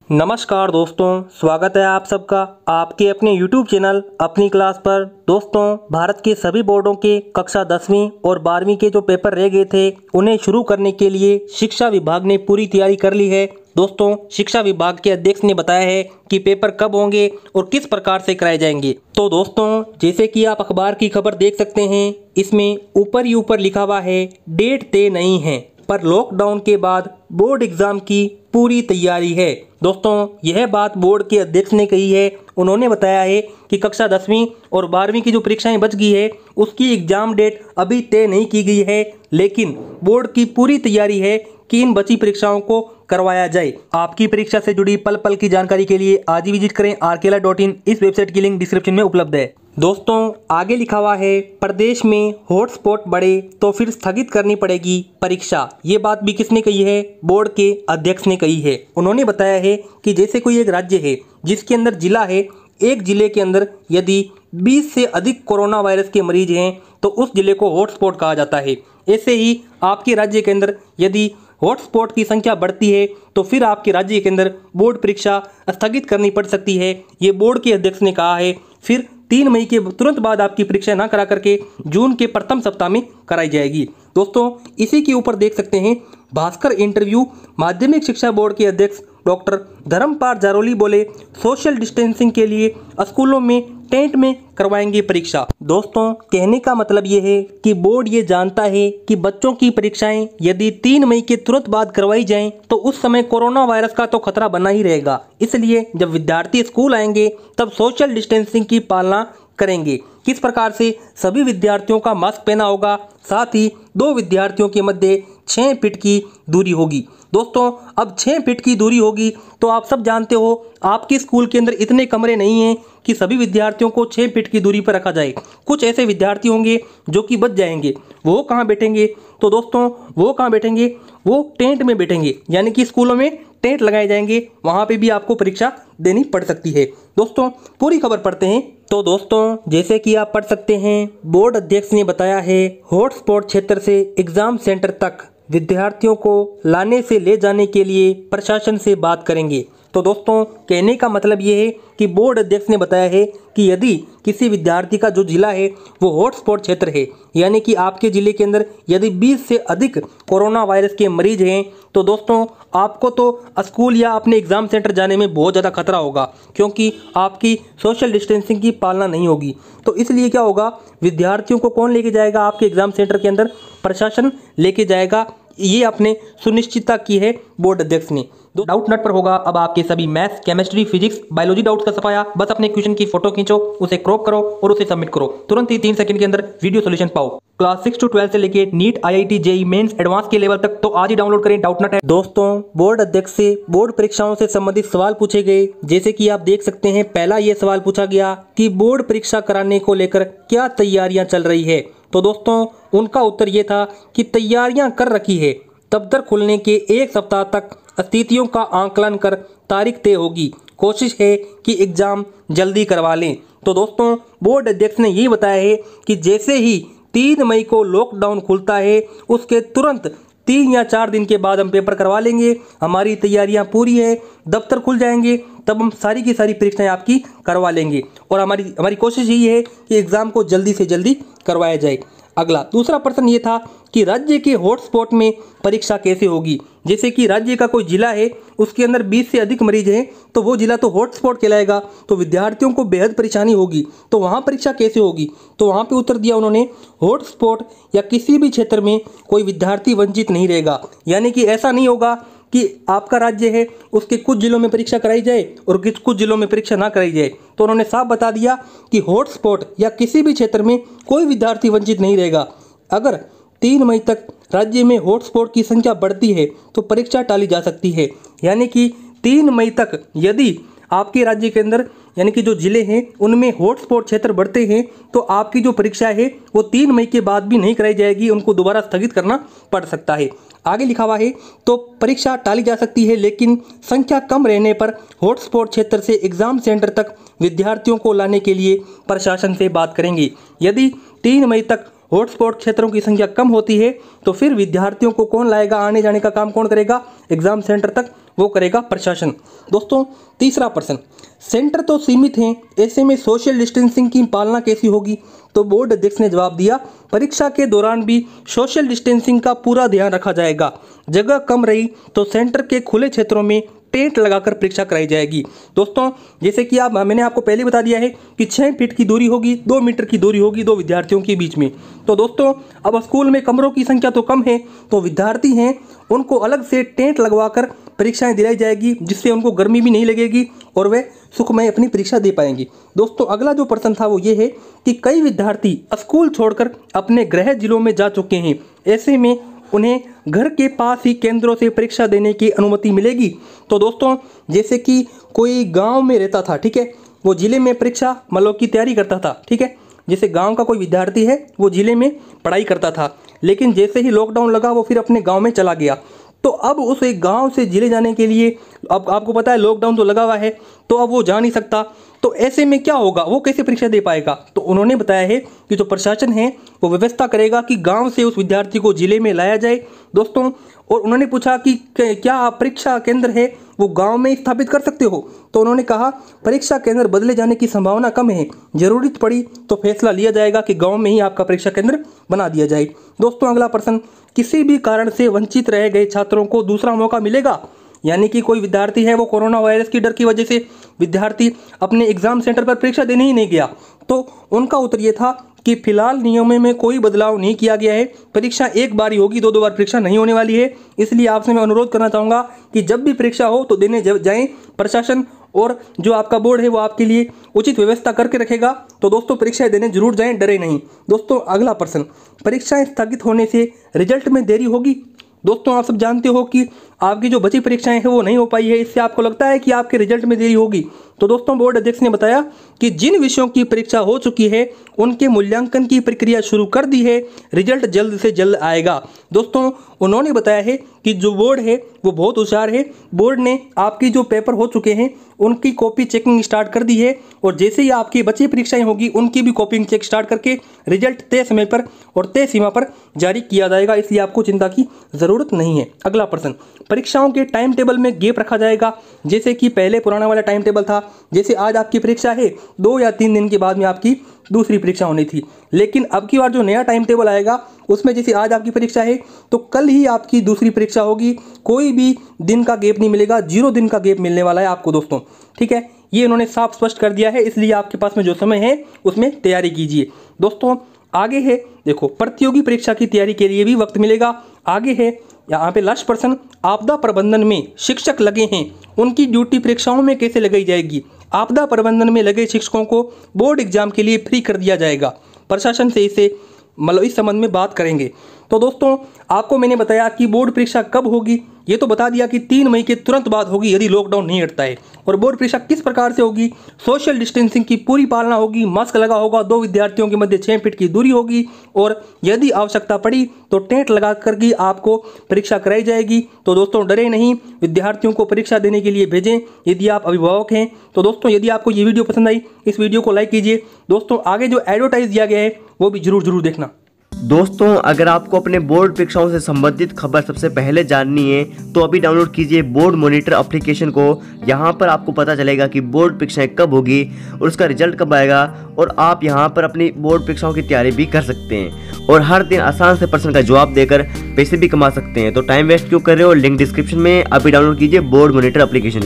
नमस्कार दोस्तों, स्वागत है आप सबका आपके अपने YouTube चैनल अपनी क्लास पर। दोस्तों, भारत के सभी बोर्डों के कक्षा 10वीं और 12वीं के जो पेपर रह गए थे उन्हें शुरू करने के लिए शिक्षा विभाग ने पूरी तैयारी कर ली है। दोस्तों, शिक्षा विभाग के अध्यक्ष ने बताया है कि पेपर कब होंगे और किस प्रकार से कराए जाएंगे। तो दोस्तों, जैसे कि आप अखबार की खबर देख सकते हैं, इसमें ऊपर ही ऊपर लिखा हुआ है डेट तय नहीं है, पर लॉकडाउन के बाद बोर्ड एग्जाम की पूरी तैयारी है। दोस्तों, यह बात बोर्ड के अध्यक्ष ने कही है। उन्होंने बताया है कि कक्षा 10वीं और 12वीं की जो परीक्षाएं बच गई है उसकी एग्जाम डेट अभी तय नहीं की गई है, लेकिन बोर्ड की पूरी तैयारी है कि इन बची परीक्षाओं को करवाया जाए। आपकी परीक्षा से जुड़ी पल पल की जानकारी के लिए आज ही विजिट करें rkela.in। इस वेबसाइट की लिंक डिस्क्रिप्शन में उपलब्ध है। दोस्तों, आगे लिखा हुआ है प्रदेश में हॉटस्पॉट बढ़े तो फिर स्थगित करनी पड़ेगी परीक्षा। ये बात भी किसने कही है? बोर्ड के अध्यक्ष ने कही है। उन्होंने बताया है कि जैसे कोई एक राज्य है जिसके अंदर जिला है, एक जिले के अंदर यदि 20 से अधिक कोरोना वायरस के मरीज हैं तो उस जिले को हॉटस्पॉट कहा जाता है। ऐसे ही आपके राज्य के अंदर यदि हॉटस्पॉट की संख्या बढ़ती है तो फिर आपके राज्य के अंदर बोर्ड परीक्षा स्थगित करनी पड़ सकती है। ये बोर्ड के अध्यक्ष ने कहा है। फिर 3 मई के तुरंत बाद आपकी परीक्षा ना करा करके जून के प्रथम सप्ताह में कराई जाएगी। दोस्तों, इसी के ऊपर देख सकते हैं भास्कर इंटरव्यू। माध्यमिक शिक्षा बोर्ड के अध्यक्ष डॉक्टर धर्मपाल जारोली बोले सोशल डिस्टेंसिंग के लिए स्कूलों में टेंट में करवाएंगे परीक्षा। दोस्तों, कहने का मतलब ये है कि बोर्ड ये जानता है कि बच्चों की परीक्षाएं यदि 3 मई के तुरंत बाद करवाई जाएं तो उस समय कोरोना वायरस का तो खतरा बना ही रहेगा। इसलिए जब विद्यार्थी स्कूल आएंगे तब सोशल डिस्टेंसिंग की पालना करेंगे। किस प्रकार से? सभी विद्यार्थियों का मास्क पहना होगा, साथ ही 2 विद्यार्थियों के मध्य 6 फीट की दूरी होगी। दोस्तों, अब 6 फीट की दूरी होगी तो आप सब जानते हो आपके स्कूल के अंदर इतने कमरे नहीं हैं कि सभी विद्यार्थियों को 6 फीट की दूरी पर रखा जाए। कुछ ऐसे विद्यार्थी होंगे जो कि बच जाएंगे। वो कहाँ बैठेंगे? तो दोस्तों, वो कहाँ बैठेंगे? वो टेंट में बैठेंगे, यानी कि स्कूलों में टेंट लगाए जाएंगे। वहाँ पे भी आपको परीक्षा देनी पड़ सकती है। दोस्तों, पूरी खबर पढ़ते हैं। तो दोस्तों, जैसे कि आप पढ़ सकते हैं, बोर्ड अध्यक्ष ने बताया है हॉटस्पॉट क्षेत्र से एग्जाम सेंटर तक विद्यार्थियों को लाने से ले जाने के लिए प्रशासन से बात करेंगे। तो दोस्तों, कहने का मतलब ये है कि बोर्ड अध्यक्ष ने बताया है कि यदि किसी विद्यार्थी का जो जिला है वो हॉटस्पॉट क्षेत्र है, यानी कि आपके जिले के अंदर यदि 20 से अधिक कोरोना वायरस के मरीज हैं तो दोस्तों आपको तो स्कूल या अपने एग्जाम सेंटर जाने में बहुत ज़्यादा खतरा होगा, क्योंकि आपकी सोशल डिस्टेंसिंग की पालना नहीं होगी। तो इसलिए क्या होगा, विद्यार्थियों को कौन लेके जाएगा? आपके एग्जाम सेंटर के अंदर प्रशासन लेके जाएगा। ये आपने सुनिश्चितता की है बोर्ड अध्यक्ष ने। डाउट नट पर होगा अब आपके सभी maths, chemistry, physics, biology doubts का सफाया। बस अपने क्वेश्चन की फोटो खींचो, उसे क्रॉप करो और उसे सबमिट करो। तुरंत ही 3 सेकंड के अंदर वीडियो सॉल्यूशन पाओ। क्लास 6 to 12 से लेके NEET, IIT, JEE Mains, advance के लेवल तक तो आज ही डाउनलोड करें डाउट नट। दोस्तों, बोर्ड अध्यक्ष से बोर्ड परीक्षाओं से संबंधित सवाल पूछे गए। जैसे कि आप देख सकते हैं, पहला ये सवाल पूछा गया कि बोर्ड परीक्षा कराने को लेकर क्या तैयारियां चल रही है। तो दोस्तों, उनका उत्तर ये था कि तैयारियां कर रखी है। दफ्तर खुलने के 1 सप्ताह तक स्थितियों का आंकलन कर तारीख तय होगी। कोशिश है कि एग्जाम जल्दी करवा लें। तो दोस्तों, बोर्ड अध्यक्ष ने ये बताया है कि जैसे ही 3 मई को लॉकडाउन खुलता है उसके तुरंत 3 या 4 दिन के बाद हम पेपर करवा लेंगे। हमारी तैयारियां पूरी है। दफ्तर खुल जाएंगे तब हम सारी की सारी परीक्षाएं आपकी करवा लेंगे और हमारी कोशिश यही है कि एग्जाम को जल्दी से जल्दी करवाया जाए। अगला दूसरा प्रश्न ये था कि राज्य के हॉटस्पॉट में परीक्षा कैसे होगी। जैसे कि राज्य का कोई जिला है, उसके अंदर 20 से अधिक मरीज हैं तो वो जिला तो हॉटस्पॉट कहलाएगा, तो विद्यार्थियों को बेहद परेशानी होगी। तो वहाँ परीक्षा कैसे होगी? तो वहाँ पे उत्तर दिया उन्होंने, हॉटस्पॉट या किसी भी क्षेत्र में कोई विद्यार्थी वंचित नहीं रहेगा। यानी कि ऐसा नहीं होगा कि आपका राज्य है उसके कुछ जिलों में परीक्षा कराई जाए और कुछ जिलों में परीक्षा ना कराई जाए। तो उन्होंने साफ बता दिया कि हॉटस्पॉट या किसी भी क्षेत्र में कोई विद्यार्थी वंचित नहीं रहेगा। अगर 3 मई तक राज्य में हॉटस्पॉट की संख्या बढ़ती है तो परीक्षा टाली जा सकती है। यानी कि 3 मई तक यदि आपके राज्य के अंदर यानी कि जो जिले हैं उनमें हॉटस्पॉट क्षेत्र बढ़ते हैं तो आपकी जो परीक्षा है वो 3 मई के बाद भी नहीं कराई जाएगी, उनको दोबारा स्थगित करना पड़ सकता है। आगे लिखा हुआ है तो परीक्षा टाली जा सकती है, लेकिन संख्या कम रहने पर हॉटस्पॉट क्षेत्र से एग्जाम सेंटर तक विद्यार्थियों को लाने के लिए प्रशासन से बात करेंगे। यदि 3 मई तक हॉटस्पॉट क्षेत्रों की संख्या कम होती है तो फिर विद्यार्थियों को कौन लाएगा, आने जाने का काम कौन करेगा एग्जाम सेंटर तक, वो करेगा प्रशासन। दोस्तों तीसरा प्रश्न, सेंटर तो सीमित हैं, ऐसे में सोशल डिस्टेंसिंग की पालना कैसी होगी? तो बोर्ड अध्यक्ष ने जवाब दिया, परीक्षा के दौरान भी सोशल डिस्टेंसिंग का पूरा ध्यान रखा जाएगा। जगह कम रही तो सेंटर के खुले क्षेत्रों में टेंट लगाकर परीक्षा कराई जाएगी। दोस्तों जैसे कि मैंने आपको पहले बता दिया है कि 6 फीट की दूरी होगी, 2 मीटर की दूरी होगी दो विद्यार्थियों के बीच में। तो दोस्तों अब स्कूल में कमरों की संख्या तो कम है, तो विद्यार्थी हैं उनको अलग से टेंट लगवाकर परीक्षाएं दिलाई जाएगी, जिससे उनको गर्मी भी नहीं लगेगी और वे सुखमय अपनी परीक्षा दे पाएंगे। दोस्तों अगला जो प्रश्न था वो ये है कि कई विद्यार्थी स्कूल छोड़कर अपने गृह जिलों में जा चुके हैं, ऐसे में उन्हें घर के पास ही केंद्रों से परीक्षा देने की अनुमति मिलेगी। तो दोस्तों जैसे कि कोई गांव में रहता था, ठीक है, वो जिले में परीक्षा मतलब की तैयारी करता था, ठीक है, जैसे गांव का कोई विद्यार्थी है वो जिले में पढ़ाई करता था, लेकिन जैसे ही लॉकडाउन लगा वो फिर अपने गांव में चला गया। तो अब उस एक गांव से जिले जाने के लिए अब आपको पता है लॉकडाउन तो लगा हुआ है, तो अब वो जा नहीं सकता। तो ऐसे में क्या होगा, वो कैसे परीक्षा दे पाएगा? तो उन्होंने बताया है कि जो प्रशासन है वो व्यवस्था करेगा कि गांव से उस विद्यार्थी को जिले में लाया जाए। दोस्तों और उन्होंने पूछा कि क्या परीक्षा केंद्र है वो गांव में स्थापित कर सकते हो? तो उन्होंने कहा परीक्षा केंद्र बदले जाने की संभावना कम है, जरूरत पड़ी तो फैसला लिया जाएगा कि गांव में ही आपका परीक्षा केंद्र बना दिया जाए। दोस्तों अगला प्रश्न, किसी भी कारण से वंचित रह गए छात्रों को दूसरा मौका मिलेगा? यानी कि कोई विद्यार्थी है वो कोरोना वायरस की डर की वजह से विद्यार्थी अपने एग्जाम सेंटर पर परीक्षा देने ही नहीं गया, तो उनका उत्तर ये था कि फिलहाल नियमों में कोई बदलाव नहीं किया गया है, परीक्षा एक बार ही होगी, 2 बार परीक्षा नहीं होने वाली है। इसलिए आपसे मैं अनुरोध करना चाहूँगा कि जब भी परीक्षा हो तो देने जाएं, प्रशासन और जो आपका बोर्ड है वो आपके लिए उचित व्यवस्था करके रखेगा। तो दोस्तों परीक्षाएं देने जरूर जाएं, डरे नहीं। दोस्तों अगला प्रश्न, परीक्षाएं स्थगित होने से रिजल्ट में देरी होगी? दोस्तों आप सब जानते हो कि आपकी जो बची परीक्षाएं हैं वो नहीं हो पाई है, इससे आपको लगता है कि आपके रिजल्ट में देरी होगी। तो दोस्तों बोर्ड अध्यक्ष ने बताया कि जिन विषयों की परीक्षा हो चुकी है उनके मूल्यांकन की प्रक्रिया शुरू कर दी है, रिजल्ट जल्द से जल्द आएगा। दोस्तों उन्होंने बताया है कि जो बोर्ड है वो बहुत होशियार है, बोर्ड ने आपकी जो पेपर हो चुके हैं उनकी कॉपी चेकिंग स्टार्ट कर दी है, और जैसे ही आपकी बची परीक्षाएं होगी उनकी भी कॉपिंग चेक स्टार्ट करके रिजल्ट तय समय पर और तय सीमा पर जारी किया जाएगा, इसलिए आपको चिंता की जरूरत नहीं है। अगला प्रश्न, परीक्षाओं के टाइम टेबल में गैप रखा जाएगा? जैसे कि पहले पुराना वाला टाइम टेबल था, जैसे आज आपकी परीक्षा है 2 या 3 दिन के बाद में आपकी दूसरी परीक्षा होनी थी, लेकिन अब की बार जो नया टाइम टेबल आएगा उसमें जैसे आज आपकी परीक्षा है तो कल ही आपकी दूसरी परीक्षा होगी, कोई भी दिन का गैप नहीं मिलेगा, 0 दिन का गैप मिलने वाला है आपको दोस्तों, ठीक है, ये इन्होंने साफ स्पष्ट कर दिया है। इसलिए आपके पास में जो समय है उसमें तैयारी कीजिए। दोस्तों आगे है, देखो प्रतियोगी परीक्षा की तैयारी के लिए भी वक्त मिलेगा। आगे है यहाँ पे लास्ट प्रश्न, आपदा प्रबंधन में शिक्षक लगे हैं उनकी ड्यूटी परीक्षाओं में कैसे लगाई जाएगी? आपदा प्रबंधन में लगे शिक्षकों को बोर्ड एग्जाम के लिए फ्री कर दिया जाएगा, प्रशासन से इसे मतलब इस संबंध में बात करेंगे। तो दोस्तों आपको मैंने बताया कि बोर्ड परीक्षा कब होगी, ये तो बता दिया कि 3 मई के तुरंत बाद होगी यदि लॉकडाउन नहीं हटता है। और बोर्ड परीक्षा किस प्रकार से होगी, सोशल डिस्टेंसिंग की पूरी पालना होगी, मास्क लगा होगा, 2 विद्यार्थियों के मध्य 6 फीट की दूरी होगी, और यदि आवश्यकता पड़ी तो टेंट लगा कर के आपको परीक्षा कराई जाएगी। तो दोस्तों डरे नहीं, विद्यार्थियों को परीक्षा देने के लिए भेजें यदि आप अभिभावक हैं। तो दोस्तों यदि आपको ये वीडियो पसंद आई, इस वीडियो को लाइक कीजिए। दोस्तों आगे जो एडवर्टाइज दिया गया है वो भी जरूर देखना। दोस्तों अगर आपको अपने बोर्ड परीक्षाओं से संबंधित खबर सबसे पहले जाननी है तो अभी डाउनलोड कीजिए बोर्ड मॉनिटर एप्लीकेशन को। यहाँ पर आपको पता चलेगा कि बोर्ड परीक्षाएं कब होगी और उसका रिजल्ट कब आएगा, और आप यहाँ पर अपनी बोर्ड परीक्षाओं की तैयारी भी कर सकते हैं और हर दिन आसान से प्रश्न का जवाब देकर पैसे भी कमा सकते हैं। तो टाइम वेस्ट क्यों कर रहे हो, लिंक डिस्क्रिप्शन में। अभी डाउनलोड कीजिए बोर्ड मॉनिटर एप्लीकेशन।